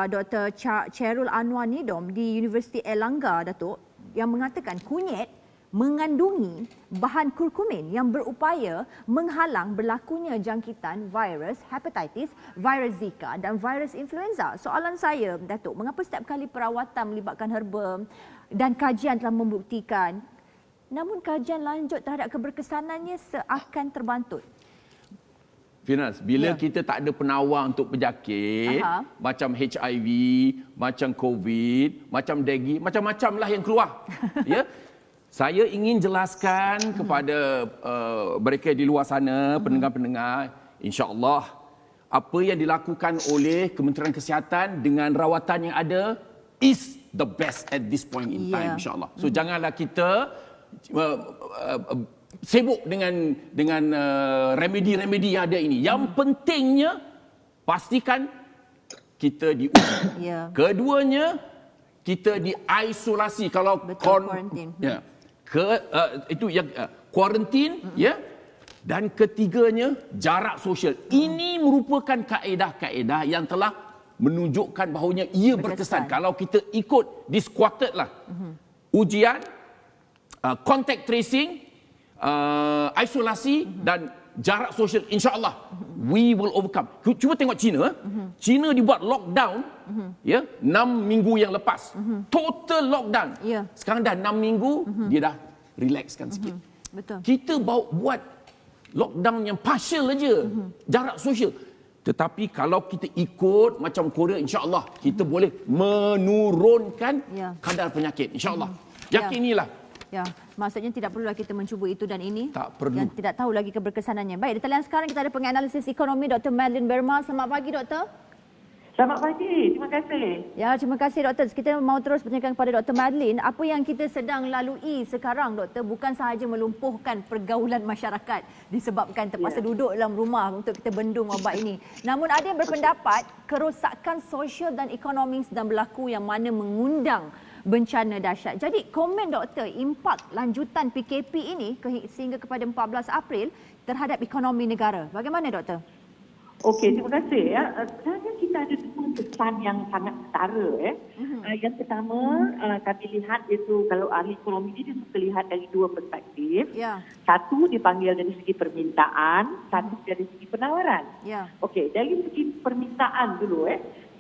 Dr. Chairul Anwar Nidom di Universiti Erlangga, Datuk, yang mengatakan kunyit mengandungi bahan kurkumin yang berupaya menghalang berlakunya jangkitan virus hepatitis, virus Zika dan virus influenza. Soalan saya, Datuk, mengapa setiap kali perawatan melibatkan herba dan kajian telah membuktikan, namun kajian lanjut terhadap keberkesanannya seakan terbantut? Finas, bila kita tak ada penawar untuk penyakit, macam HIV, macam COVID, macam dengue, macam-macam lah yang keluar. Ya. Saya ingin jelaskan kepada mereka di luar sana, pendengar-pendengar, insya-Allah apa yang dilakukan oleh Kementerian Kesihatan dengan rawatan yang ada is the best at this point in time, insya-Allah. So janganlah kita sibuk dengan remedi-remedi yang ada ini. Yang pentingnya pastikan kita diuji. Keduanya kita diisolasi kalau kuarantin. Itu yang kuarantin, dan ketiganya jarak sosial. Ini merupakan kaedah-kaedah yang telah menunjukkan bahawanya ia berkesan. Kalau kita ikut this quartet lah, ujian, contact tracing, isolasi dan jarak sosial, insya-Allah we will overcome. Cuba tengok China. China dibuat lockdown 6 minggu yang lepas. Total lockdown. Sekarang dah 6 minggu dia dah relaxkan sikit. Betul. Kita buat lockdown yang partial aja, jarak sosial. Tetapi kalau kita ikut macam Korea, insya-Allah kita boleh menurunkan kadar penyakit, insya-Allah. Yakinilah. Ya, maksudnya tidak perlulah kita mencuba itu dan ini. Tak perlu. Yang tidak tahu lagi keberkesanannya. Baik, di talian sekarang kita ada penganalisis ekonomi Dr. Madeline Berma. Selamat pagi, Doktor. Selamat pagi, terima kasih. Ya, terima kasih, Doktor. Kita mau terus bertanyakan kepada Dr. Madeline, apa yang kita sedang lalui sekarang, Doktor, bukan sahaja melumpuhkan pergaulan masyarakat disebabkan terpaksa duduk dalam rumah untuk kita bendung wabak ini. Namun ada yang berpendapat kerosakan sosial dan ekonomi sedang berlaku yang mana mengundang bencana dahsyat. Jadi komen doktor, impak lanjutan PKP ini sehingga kepada 14 April terhadap ekonomi negara. Bagaimana doktor? Okey, terima kasih. Sebenarnya kita ada dua pesan yang sangat setara. Yang pertama, kami lihat itu kalau ahli ekonomi ini dia suka lihat dari dua perspektif. Satu dipanggil dari segi permintaan, satu dari segi penawaran. Okey, dari segi permintaan dulu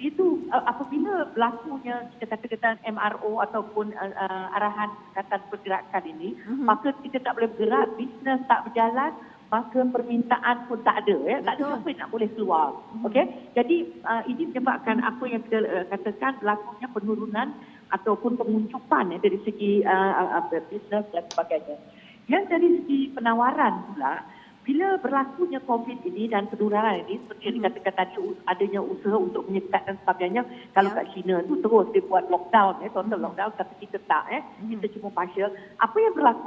itu apabila berlakunya kita katakan MRO ataupun arahan kata pergerakan ini, maka kita tak boleh bergerak, bisnes tak berjalan, maka permintaan pun tak ada, tak ada siapa yang nak boleh keluar. Okey, jadi ini menyebabkan apa yang kita katakan berlakunya penurunan ataupun penguncupan dari segi bisnes dan sebagainya. Yang dari segi penawaran pula, bila berlakunya COVID ini dan penularan ini, seperti yang dikatakan tadi, adanya usaha untuk menyekat dan sebagainya. Kalau kat China tu terus dia buat lockdown, total lockdown, tapi kita tak, kita cuma partial. Apa yang berlaku,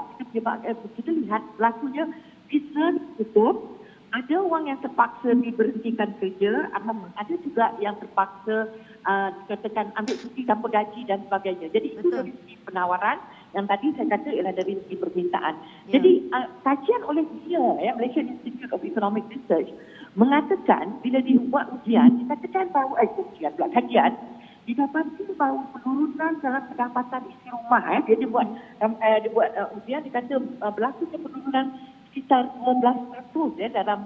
kita lihat berlakunya bisnes tutup, ada orang yang terpaksa diberhentikan kerja, ada juga yang terpaksa dikatakan ambil cuti tanpa gaji dan sebagainya. Jadi itu dari segi penawaran. Yang tadi saya kata ialah dari segi permintaan. Jadi kajian oleh MIA, Malaysian Institute of Economic Research, mengatakan bila dibuat ujian, dikatakan bahawa kajian didapati bahawa penurunan dalam pendapatan isi rumah. Dia buat ujian, dia kata berlakunya penurunan sekitar 12% dalam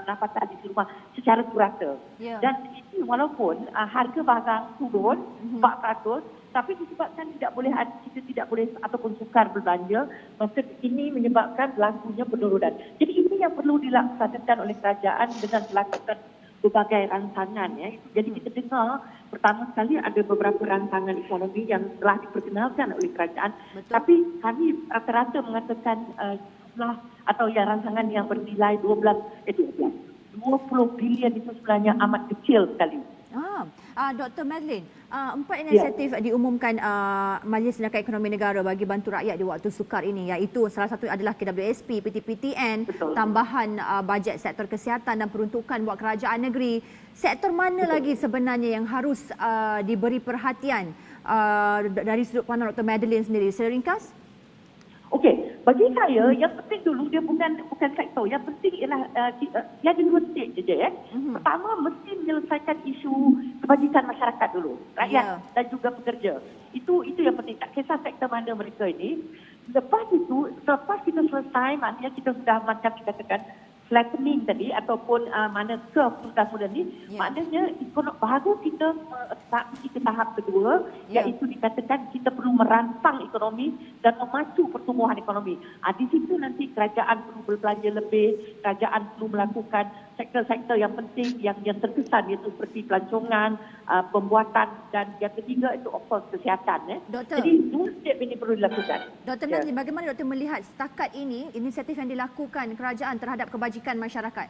pendapatan di rumah secara purata. Dan ini walaupun harga barang turun 4%, tapi disebabkan kita tidak boleh ataupun sukar berbelanja, maka ini menyebabkan berlakunya penurunan. Jadi ini yang perlu dilaksanakan oleh kerajaan dengan melakukan berbagai rancangan. Jadi kita dengar pertama sekali ada beberapa rancangan ekonomi yang telah diperkenalkan oleh kerajaan. Betul. Tapi kami rata-rata mengatakan jumlah atau rancangan yang bernilai 20 bilion itu sebenarnya amat kecil sekali. Dr. Madeline, 4 inisiatif diumumkan Majlis Tindakan Ekonomi Negara bagi bantu rakyat di waktu sukar ini, iaitu salah satu adalah KWSP, PTPTN, tambahan bajet sektor kesihatan dan peruntukan buat kerajaan negeri. Sektor mana lagi sebenarnya yang harus diberi perhatian dari sudut pandang Dr. Madeline sendiri? Secara ringkas? Okey, bagi saya yang penting dulu dia bukan sektor. Yang penting ialah dia ada 2 stage saja. Pertama, mesti menyelesaikan isu kebajikan masyarakat dulu, rakyat dan juga pekerja. Itu yang penting. Tak kisah sektor mana mereka ini. Lepas itu, selepas kita selesai, maknanya kita sudah macam dikatakan flattening tadi ataupun mana curve sudah mula ni, maknanya baru kita pergi ke tahap kedua, iaitu dikatakan kita perlu merangsang ekonomi dan memacu pertumbuhan ekonomi. Di situ nanti kerajaan perlu berbelanja lebih, kerajaan perlu melakukan sektor-sektor yang penting yang terkesan, iaitu seperti pelancongan, pembuatan, dan yang ketiga itu of course kesihatan. Jadi 2 step ini perlu dilakukan. Dr. Madeline, bagaimana Dr. melihat setakat ini inisiatif yang dilakukan kerajaan terhadap kebajikan masyarakat?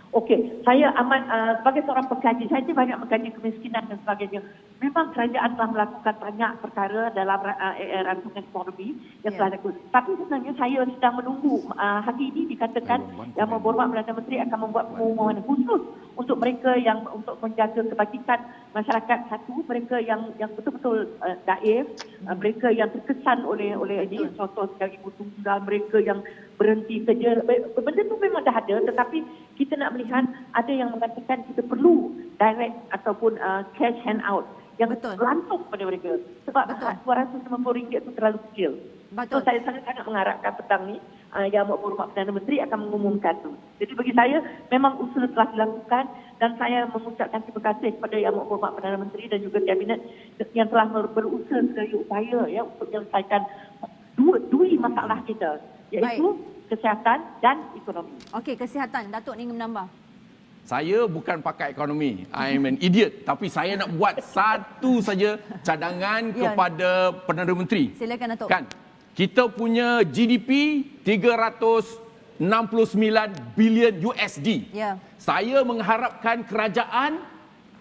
Okey, saya amat sebagai seorang pengkaji, saya banyak mengkaji kemiskinan dan sebagainya. Memang kerajaan telah melakukan banyak perkara dalam rancangan ekonomi yang telah dilakukan. Tapi sebenarnya saya sedang menunggu hari ini dikatakan Yang Berhormat Perdana Menteri akan membuat pengumuman khusus untuk mereka yang untuk menjaga kebajikan masyarakat. Satu, mereka yang betul-betul daif, mereka yang terkesan oleh ini, contoh sebagai ibu tunggal, mereka yang berhenti kerja. Benda itu memang dah ada, tetapi kita nak melihat ada yang mengatakan kita perlu direct ataupun cash handout yang langsung kepada mereka. Sebab RM250 itu terlalu kecil. So saya sangat-sangat mengharapkan petang ni Yang Berhormat Perdana Menteri akan mengumumkan itu. Jadi bagi saya memang usaha telah dilakukan dan saya mengucapkan terima kasih kepada Yang Berhormat Perdana Menteri dan juga Kabinet yang telah berusaha segala upaya untuk menyelesaikan dua masalah kita, iaitu kesihatan dan ekonomi. Okey, kesihatan. Datuk ni ingin menambah. Saya bukan pakar ekonomi. I am an idiot. Tapi saya nak buat satu saja cadangan kepada Perdana Menteri. Silakan, Datuk. Kan, kita punya GDP 369 bilion USD. Saya mengharapkan kerajaan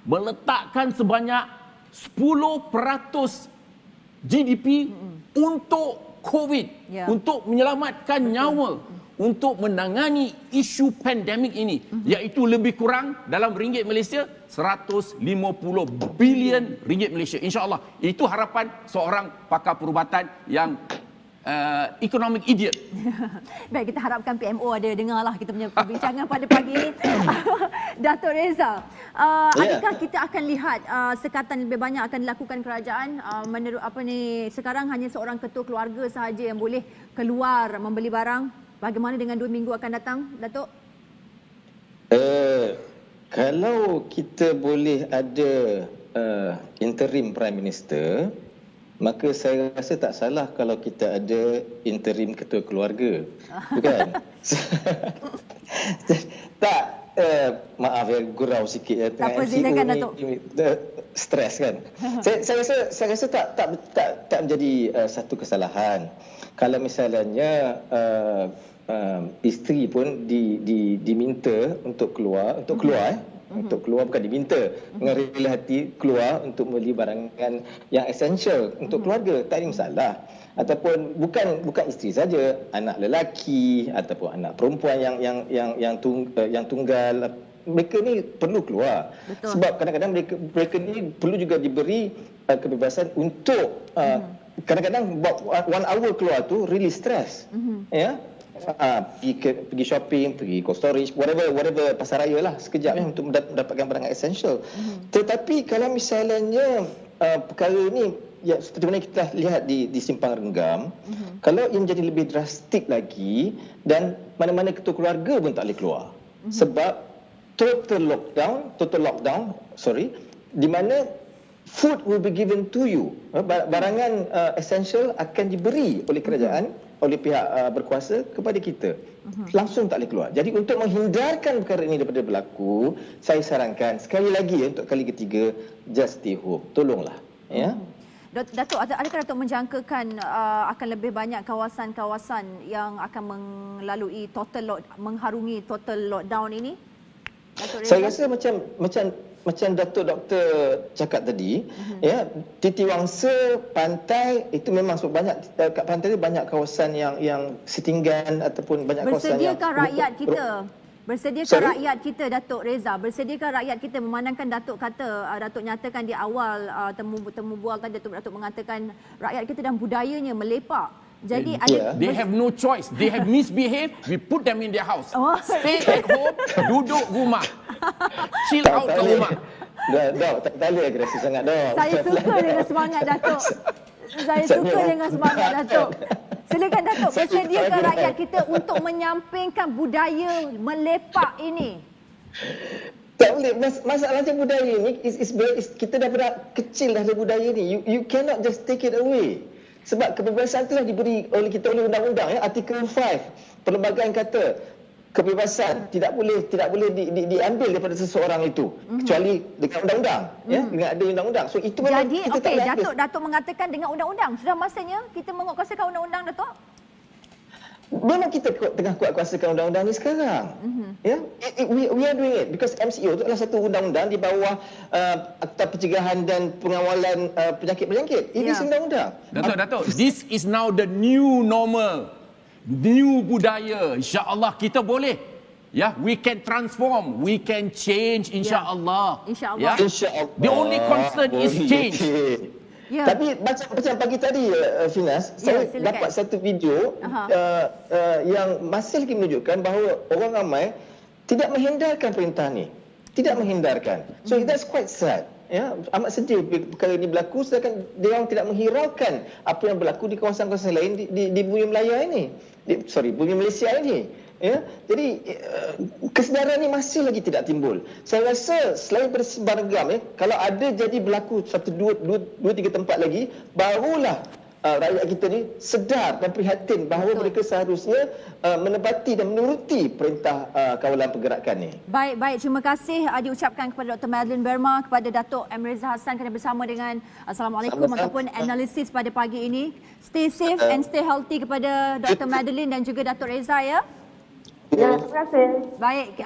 meletakkan sebanyak 10% GDP untuk COVID, untuk menyelamatkan nyawa, untuk menangani isu pandemik ini, iaitu lebih kurang dalam ringgit Malaysia 150 bilion ringgit Malaysia. InsyaAllah itu harapan seorang pakar perubatan yang economic idiot. Baik, kita harapkan PMO ada dengarlah kita punya perbincangan pada pagi ini. Datuk Reza, adakah kita akan lihat sekatan lebih banyak akan dilakukan kerajaan? Menurut sekarang hanya seorang ketua keluarga sahaja yang boleh keluar membeli barang. Bagaimana dengan 2 minggu akan datang, Datuk? Kalau kita boleh ada interim Prime Minister, maka saya rasa tak salah kalau kita ada interim ketua keluarga. Bukan? Tak, maaf ya, gurau sikit. Tak apa, silakan, Datuk. Stres kan? Saya rasa tak menjadi satu kesalahan. Kalau misalnya isteri pun diminta untuk keluar, untuk keluar bukan diminta, dengan rela hati keluar untuk membeli barangan yang esensial untuk keluarga, tak ada masalah. Ataupun bukan isteri saja, anak lelaki ataupun anak perempuan yang tunggal, mereka ni perlu keluar. Betul. Sebab kadang-kadang mereka ni perlu juga diberi kebebasan untuk kadang-kadang 1 hour keluar tu really stress. Ya. Pergi shopping, pergi cold storage, whatever pasar raya lah sekejap untuk mendapatkan barang essential. Tetapi kalau misalnya perkara ni ya seperti mana kita lihat di Simpang Renggam, kalau ia menjadi lebih drastik lagi dan mana-mana ketua keluarga pun tak boleh keluar. Sebab total lockdown, di mana food will be given to you. Barangan essential akan diberi oleh kerajaan, oleh pihak berkuasa kepada kita. Langsung tak boleh keluar. Jadi untuk menghindarkan perkara ini daripada berlaku, saya sarankan sekali lagi untuk kali ketiga, just stay home. Tolonglah. Ya. Datuk, adakah Datuk menjangkakan akan lebih banyak kawasan-kawasan yang akan mengharungi total lockdown ini? Datuk Reza? Saya rasa macam Datuk Doktor cakap tadi, ya, Titi Wangsa, pantai itu memang banyak, kat pantai itu banyak kawasan yang setinggan ataupun banyak kawasan yang Bersediakah rakyat kita, Datuk Reza, bersediakah rakyat kita, memandangkan Datuk nyatakan di awal temu bual tadi, Datuk mengatakan rakyat kita dan budayanya melepak. Jadi they have no choice. They have misbehaved. We put them in their house. Stay at home, duduk rumah. Chill out ke rumah. Tak boleh agresi sangat dah. Saya suka dengan semangat Datuk. Saya suka dengan semangat Datuk. Silakan Datuk, bersediakah rakyat kita untuk menyampingkan budaya melepak ini? Tak boleh. Masalahnya budaya ini, kita dah kecil dah ada budaya ni. You cannot just take it away. Sebab kebebasan itu dah diberi oleh kita oleh undang-undang, ya. Artikel 5 Perlembagaan kata kebebasan tidak boleh diambil daripada seseorang itu kecuali dengan undang-undang, ya, dengan ada undang-undang. So itu memang jadi kita tak boleh. Datuk mengatakan dengan undang-undang. Sudah masanya kita menguatkuasakan undang-undang, Datuk? Memang kita tengah kuatkuasakan undang-undang ni sekarang. Ya, we are doing it because MCO itu adalah satu undang-undang di bawah Akta Pencegahan dan Pengawalan Penyakit-penyakit. Ini undang-undang. Datuk, this is now the new normal. New budaya. InsyaAllah kita boleh. Ya, we can transform, we can change, insyaAllah. InsyaAllah. Ya? InsyaAllah. The only constant is change. Ya. Tapi macam pagi tadi, Finas, saya dapat satu video yang masih lagi menunjukkan bahawa orang ramai tidak menghindarkan perintah ni. Tidak menghindarkan. So that's quite sad. Ya, amat sedih perkara ini berlaku sedangkan dia orang tidak menghiraukan apa yang berlaku di kawasan-kawasan lain di bumi Melaya ini. Bumi Malaysia ini. Ya, jadi kesedaran ini masih lagi tidak timbul. Saya rasa selain daripada Simpang Renggam, ya, kalau ada jadi berlaku dua tiga tempat lagi, barulah rakyat kita ni sedar dan prihatin bahawa mereka seharusnya menepati dan menuruti perintah kawalan pergerakan ni. Baik, terima kasih diucapkan kepada Dr. Madeline Verma, kepada Datuk M. Reza Hassan kerana bersama dengan Assalamualaikum ataupun analisis pada pagi ini. Stay safe and stay healthy kepada Dr. Madeline dan juga Datuk Reza, ya. Ya, terima kasih. Baik,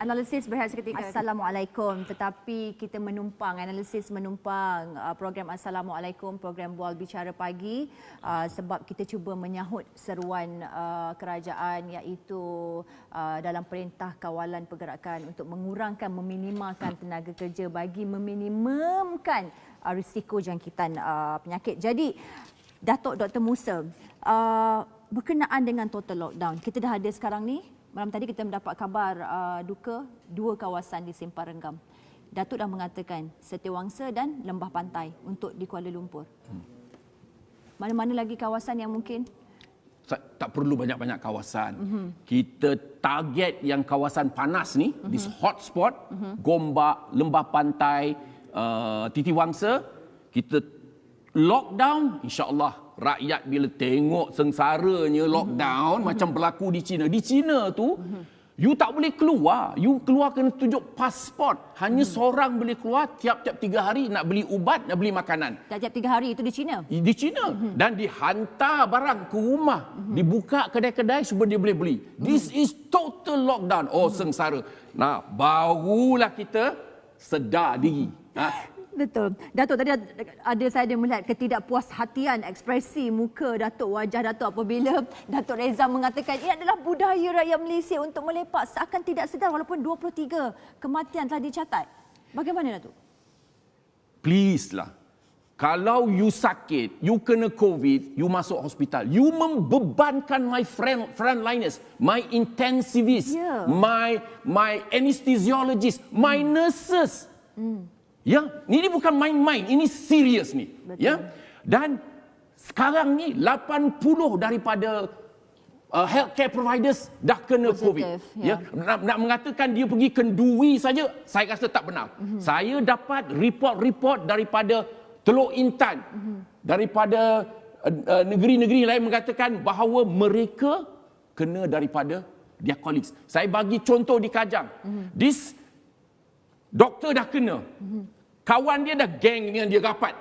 analisis berehat seketika. Assalamualaikum. Tetapi kita analisis menumpang program Assalamualaikum, program Bual Bicara Pagi, sebab kita cuba menyahut seruan kerajaan iaitu dalam Perintah Kawalan Pergerakan untuk mengurangkan, meminimalkan tenaga kerja bagi meminimumkan risiko jangkitan penyakit. Jadi, Datuk Dr. Musa, berkenaan dengan total lockdown, kita dah ada sekarang ni. Malam tadi kita mendapat kabar duka 2 kawasan di Simpang Renggam. Datuk dah mengatakan Setiawangsa dan Lembah Pantai untuk di Kuala Lumpur. Mana-mana lagi kawasan yang mungkin? Tak perlu banyak-banyak kawasan. Kita target yang kawasan panas ni, this hotspot, Gombak, Lembah Pantai, Titiwangsa, kita lockdown, insya-Allah rakyat bila tengok sengsaranya lockdown macam berlaku di China. Di China tu, you tak boleh keluar. You keluar kena tunjuk pasport. Hanya seorang boleh keluar tiap-tiap 3 hari nak beli ubat, nak beli makanan. Tiap-tiap 3 hari itu di China? Di China. Dan dihantar barang ke rumah. Dibuka kedai-kedai supaya dia boleh beli. This is total lockdown. Oh, sengsara. Nah, barulah kita sedar diri. Betul. Datuk, tadi saya ada melihat ketidakpuashatian ekspresi muka Datuk, wajah Datuk apabila Datuk Reza mengatakan ini adalah budaya rakyat Malaysia untuk melepak, seakan tidak sedar walaupun 23 kematian telah dicatat. Bagaimana, Datuk? Please lah. Kalau you sakit, you kena COVID, you masuk hospital. You membebankan my frontliners, my intensivists, my anesthesiologists, my nurses. Ya, ini bukan main-main, ini serius ni. Betul. Ya. Dan sekarang ni 80 daripada healthcare providers dah kena Positive, COVID. Ya. Nak mengatakan dia pergi kenduri saja, saya rasa tak benar. Saya dapat report-report daripada Teluk Intan, daripada negeri-negeri lain mengatakan bahawa mereka kena daripada their colleagues. Saya bagi contoh di Kajang. This doktor dah kena. Kawan dia dah geng dengan dia rapat.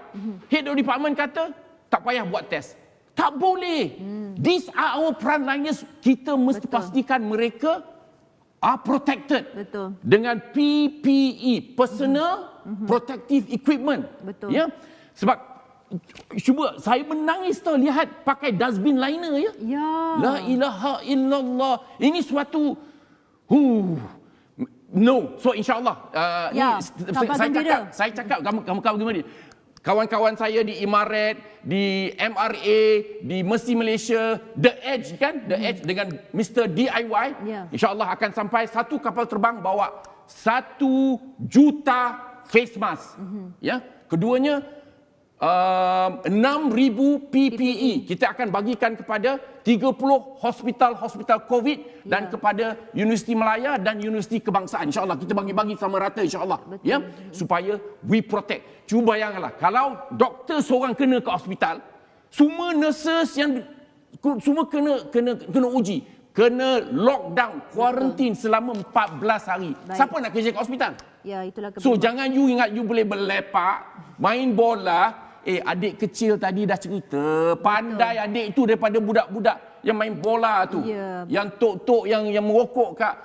Head of department kata, tak payah buat test. Tak boleh. These are our frontliners. Kita mesti pastikan mereka are protected. Betul. Dengan PPE, Personal Protective Equipment. Betul. Ya. Sebab cuba saya menangis tau lihat pakai dustbin liner ya. Ya. La ilaha illallah. Ini suatu no. So insyaAllah Ya, saya cakap kamu-kamu gimana? Kawan-kawan saya di Imarat, di MRA, di Mercy Malaysia, The Edge kan? The Edge dengan Mr. DIY. Ya. InsyaAllah akan sampai satu kapal terbang bawa 1 juta face mask. Ya. Keduanya 6,000 PPE kita akan bagikan kepada 30 hospital COVID dan kepada Universiti Malaya dan Universiti Kebangsaan. InsyaAllah kita bagi-bagi sama rata insyaAllah. Ya, supaya we protect. Cuba bayangkanlah kalau doktor seorang kena ke hospital, semua nurses yang semua kena uji, kena lockdown, kuarantin selama 14 hari. Baik. Siapa nak kerja kat hospital? Ya, itulah So jangan you ingat you boleh berlepak, main bola. Adik kecil tadi dah cerita, pandai adik itu daripada budak-budak yang main bola tu. Ya. Yang tok-tok yang merokok kat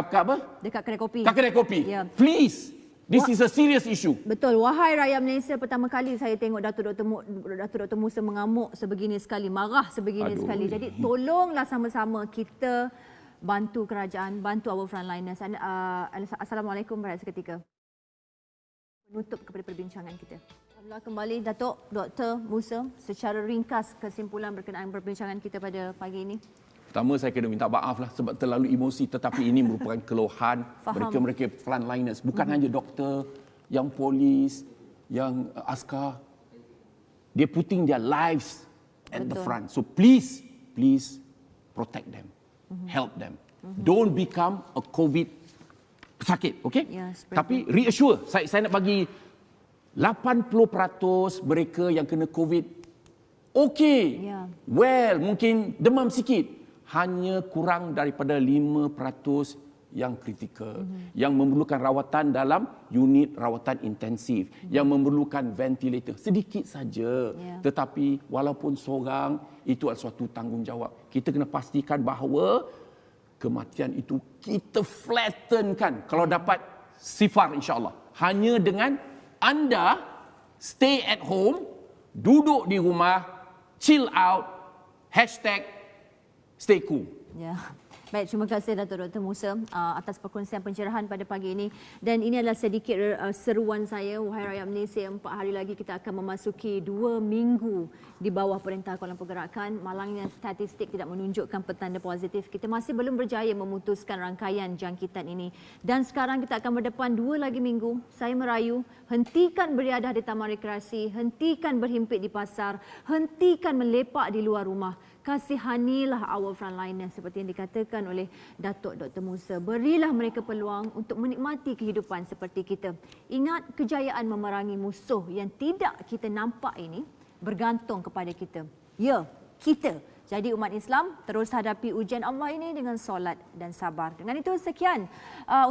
apa? Dekat kedai kopi. Kat kedai kopi. Ya. Please, this is a serious issue. Betul. Wahai rakyat Malaysia, pertama kali saya tengok Datuk Dr. Musa mengamuk sebegini sekali, marah sebegini sekali. Jadi tolonglah sama-sama kita bantu kerajaan, bantu our frontliners. Assalamualaikum rakyat seketika. Penutup kepada perbincangan kita. Alhamdulillah kembali Datuk Dr. Musa, secara ringkas kesimpulan berkenaan perbincangan kita pada pagi ini. Pertama saya kena minta maaf lah sebab terlalu emosi, tetapi ini merupakan keluhan mereka frontliners, bukan hanya doktor, yang polis, yang askar. They're putting their lives at the front. So please protect them. Help them. Don't become a COVID pesakit, okey? Yeah, tapi reassure, saya nak bagi 80% mereka yang kena COVID okey. Yeah. Well, mungkin demam sikit. Hanya kurang daripada 5% yang kritikal, yang memerlukan rawatan dalam unit rawatan intensif, yang memerlukan ventilator. Sedikit saja. Yeah. Tetapi walaupun seorang, itu adalah suatu tanggungjawab. Kita kena pastikan bahawa kematian itu kita flattenkan kalau dapat sifar insyaAllah. Hanya dengan anda stay at home, duduk di rumah, chill out, #stay cool. Ya. Baik, terima kasih Datuk Dr. Musa atas perkongsian pencerahan pada pagi ini. Dan ini adalah sedikit seruan saya, wahai rakyat Malaysia, 4 hari lagi kita akan memasuki 2 minggu di bawah Perintah Kawalan Pergerakan. Malangnya statistik tidak menunjukkan petanda positif. Kita masih belum berjaya memutuskan rangkaian jangkitan ini. Dan sekarang kita akan berdepan 2 lagi minggu. Saya merayu, hentikan beriadah di taman rekreasi, hentikan berhimpit di pasar, hentikan melepak di luar rumah. Kasihanilah our frontliners seperti yang dikatakan oleh Datuk Dr. Musa. Berilah mereka peluang untuk menikmati kehidupan seperti kita. Ingat, kejayaan memerangi musuh yang tidak kita nampak ini bergantung kepada kita. Ya, kita. Jadi umat Islam terus hadapi ujian Allah ini dengan solat dan sabar. Dengan itu sekian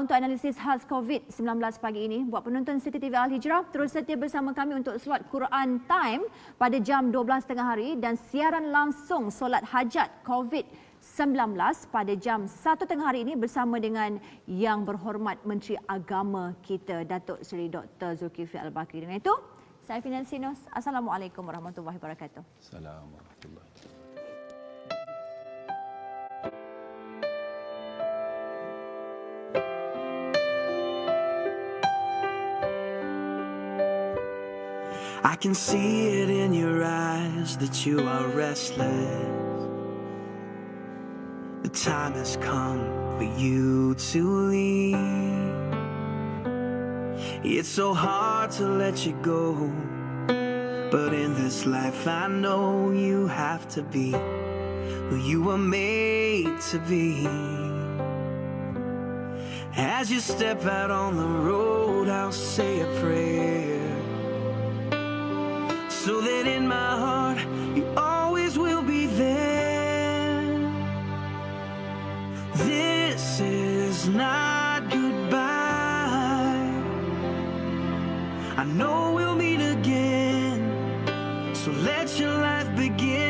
untuk analisis khas COVID-19 pagi ini. Buat penonton City TV Al-Hijrah, terus setia bersama kami untuk slot Quran Time pada jam 12.30 hari dan siaran langsung solat hajat COVID-19 pada jam 1.30 hari ini bersama dengan Yang Berhormat Menteri Agama kita, Datuk Seri Dr. Zulkifli Al-Bakri. Dengan itu, saya Finan Sinos. Assalamualaikum warahmatullahi wabarakatuh. Assalamualaikum warahmatullahi wabarakatuh. I can see it in your eyes that you are restless. The time has come for you to leave. It's so hard to let you go, but in this life I know you have to be who you were made to be. As you step out on the road, I'll say a prayer, so that in my heart you always will be there. This is not goodbye. I know we'll meet again, so let your life begin.